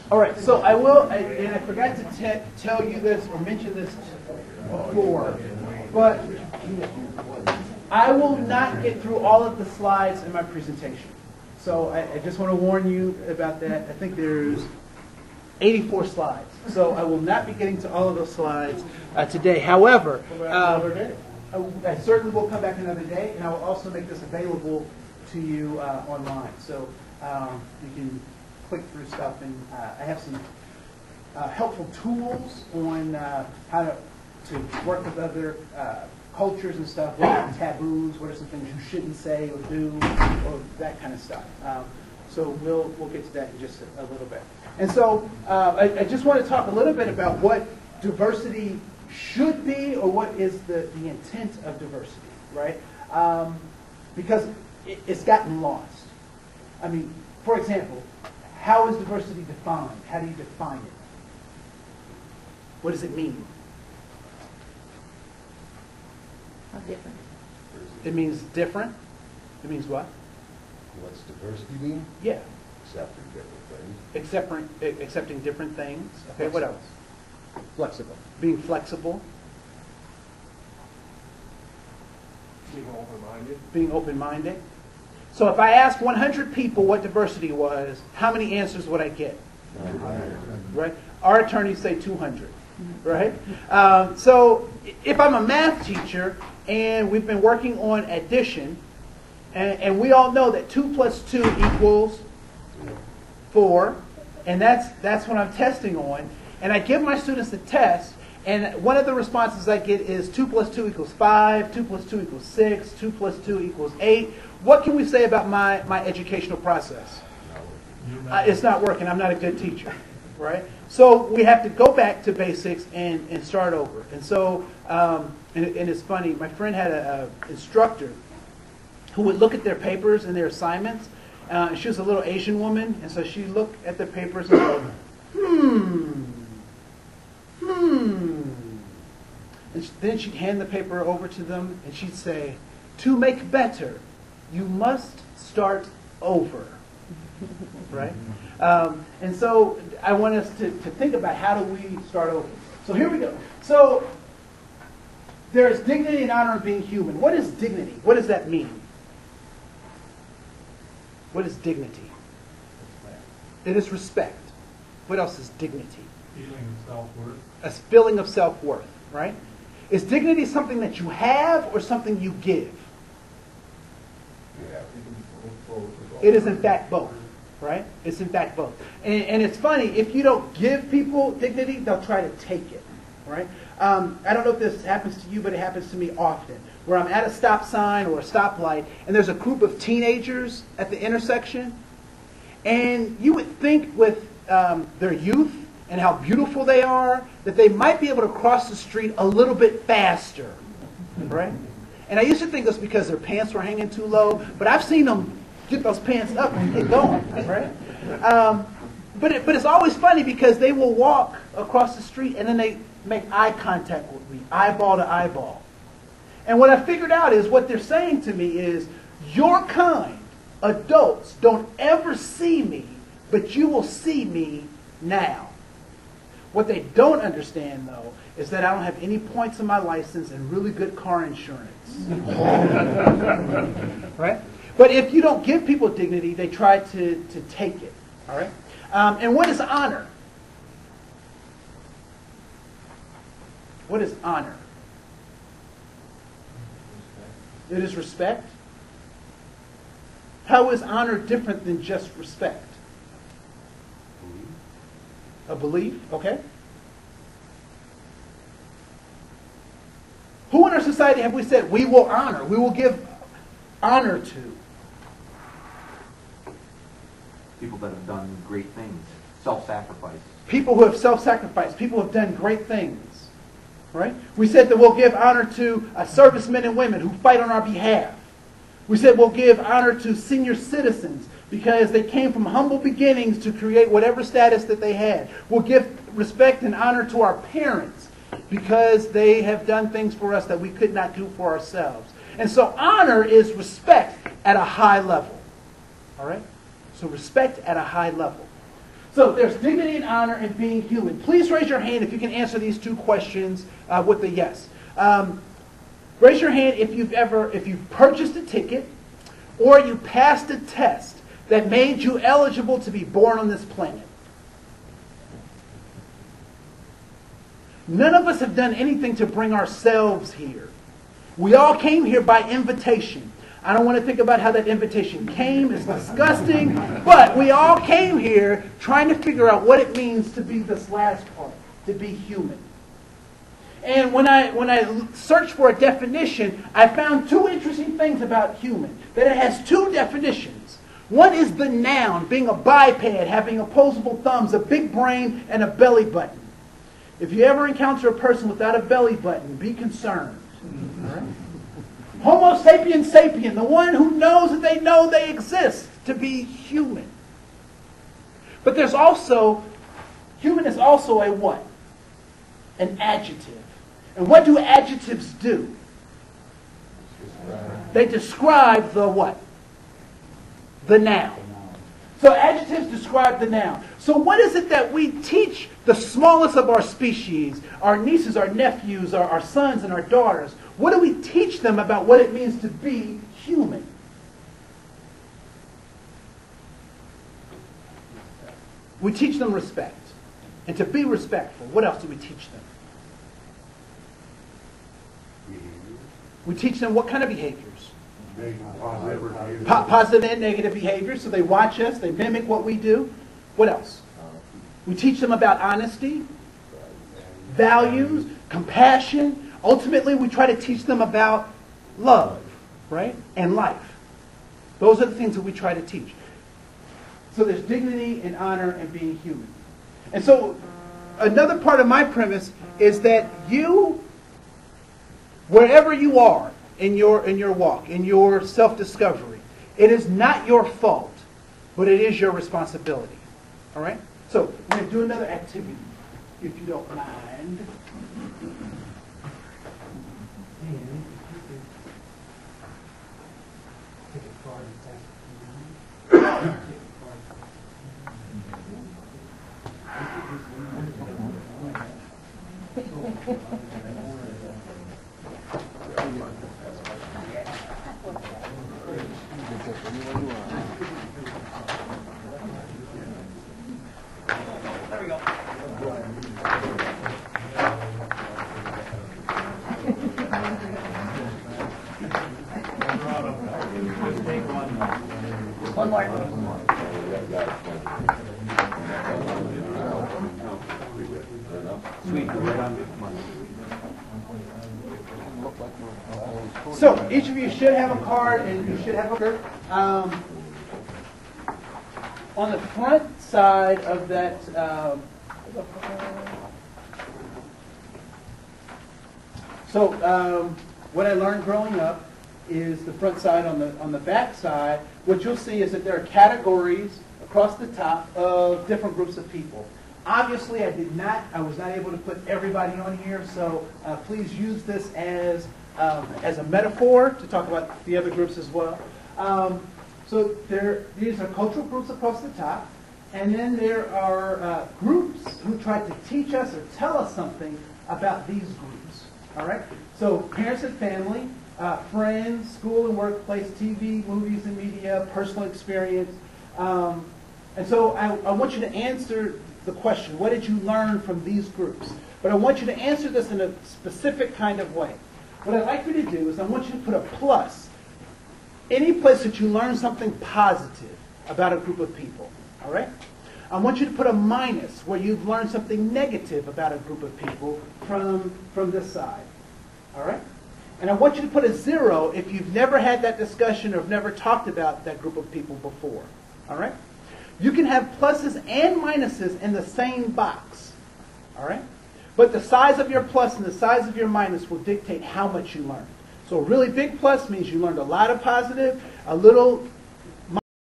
All right, so I will, and I forgot to tell you this or mention this before, but I will not get through all of the slides in my presentation. So I just want to warn you about that. I think there's 84 slides. So I will not be getting to all of those slides today. However, I certainly will come back another day, and I will also make this available to you online. So you can click through stuff, and I have some helpful tools on how to work with other cultures and stuff. What are taboos? What are some things you shouldn't say or do, or that kind of stuff. So we'll get to that in just a little bit. And so I just want to talk a little bit about what diversity should be, or what is the intent of diversity, right? Because it's gotten lost. I mean, for example, how is diversity defined? How do you define it? What does it mean? How different? It means different. It means what? What's diversity mean? Yeah. Accepting different things. Accepting different things. Okay, what else? Flexible. Being flexible. Being open-minded. Being open-minded. So if I asked 100 people what diversity was, how many answers would I get? 100. Right? Our attorneys say 200. Right? So if I'm a math teacher and we've been working on addition, and we all know that 2 plus 2 equals 4, and that's what I'm testing on, and I give my students a test, and one of the responses I get is 2 plus 2 equals 5, 2 plus 2 equals 6, 2 plus 2 equals 8. What can we say about my educational process? It's not working. I'm not a good teacher, right? So we have to go back to basics and start over. And so, and it's funny, my friend had an instructor who would look at their papers and their assignments. She was a little Asian woman, and so she'd look at the papers and go, And then she'd hand the paper over to them, and she'd say, "To make better, you must start over." Right? And so I want us to think about, how do we start over? So here we go. So there's dignity and honor of being human. What is dignity? What does that mean? What is dignity? It is respect. What else is dignity? Feeling of self-worth. A feeling of self-worth, right? Is dignity something that you have or something you give? Yeah. It is in fact both, right? It's in fact both. And it's funny, if you don't give people dignity, they'll try to take it, right? I don't know if this happens to you, but it happens to me often, where I'm at a stop sign or a stoplight, and there's a group of teenagers at the intersection, and you would think with their youth and how beautiful they are, that they might be able to cross the street a little bit faster, right? And I used to think it was because their pants were hanging too low, but I've seen them get those pants up and get going, right? But it's always funny because they will walk across the street and then they make eye contact with me, eyeball to eyeball. And what I figured out is what they're saying to me is, your kind, adults, don't ever see me, but you will see me now. What they don't understand, though, is that I don't have any points on my license and really good car insurance. Right? But if you don't give people dignity, they try to take it. All right? And what is honor? What is honor? It is respect. How is honor different than just respect? A belief, okay. Who in our society have we said we will honor, we will give honor to? People that have done great things, self-sacrifice. People who have self-sacrificed, people who have done great things, right? We said that we'll give honor to servicemen and women who fight on our behalf. We said we'll give honor to senior citizens because they came from humble beginnings to create whatever status that they had. We'll give respect and honor to our parents because they have done things for us that we could not do for ourselves. And so honor is respect at a high level. All right? So respect at a high level. So there's dignity and honor in being human. Please raise your hand if you can answer these two questions with a yes. Raise your hand if you've purchased a ticket or you passed a test that made you eligible to be born on this planet. None of us have done anything to bring ourselves here. We all came here by invitation. I don't want to think about how that invitation came. It's disgusting. But we all came here trying to figure out what it means to be this last part, to be human. And when I searched for a definition, I found two interesting things about human. That it has two definitions. One is the noun, being a biped, having opposable thumbs, a big brain, and a belly button. If you ever encounter a person without a belly button, be concerned. All right? Homo sapiens sapien, the one who knows that they know they exist, to be human. But there's also, human is also a what? An adjective. And what do adjectives do? They describe the what? The noun. So adjectives describe the noun. So what is it that we teach the smallest of our species, our nieces, our nephews, our sons and our daughters? What do we teach them about what it means to be human? We teach them respect. And to be respectful, what else do we teach them? We teach them what kind of behaviors? Positive and negative behaviors. So they watch us, they mimic what we do. What else? We teach them about honesty, values, compassion. Ultimately, we try to teach them about love, right? And life. Those are the things that we try to teach. So there's dignity and honor in being human. And so another part of my premise is that you, wherever you are in your walk, in your self-discovery, it is not your fault, but it is your responsibility. All right? So we're going to do another activity, if you don't mind. There we go. One more. Sweet, right on. So each of you should have a card, and you should have a card. On the front side of that, what I learned growing up is the front side. On the back side, what you'll see is that there are categories across the top of different groups of people. Obviously, I was not able to put everybody on here, so please use this as a metaphor to talk about the other groups as well. These are cultural groups across the top, and then there are groups who try to teach us or tell us something about these groups. All right? So parents and family, friends, school and workplace, TV, movies and media, personal experience. And so I want you to answer the question, what did you learn from these groups? But I want you to answer this in a specific kind of way. What I'd like you to do is I want you to put a plus any place that you learn something positive about a group of people. All right? I want you to put a minus where you've learned something negative about a group of people from this side. All right? And I want you to put a 0 if you've never had that discussion or have never talked about that group of people before. All right? You can have pluses and minuses in the same box. All right? But the size of your plus and the size of your minus will dictate how much you learn. So a really big plus means you learned a lot of positive. A little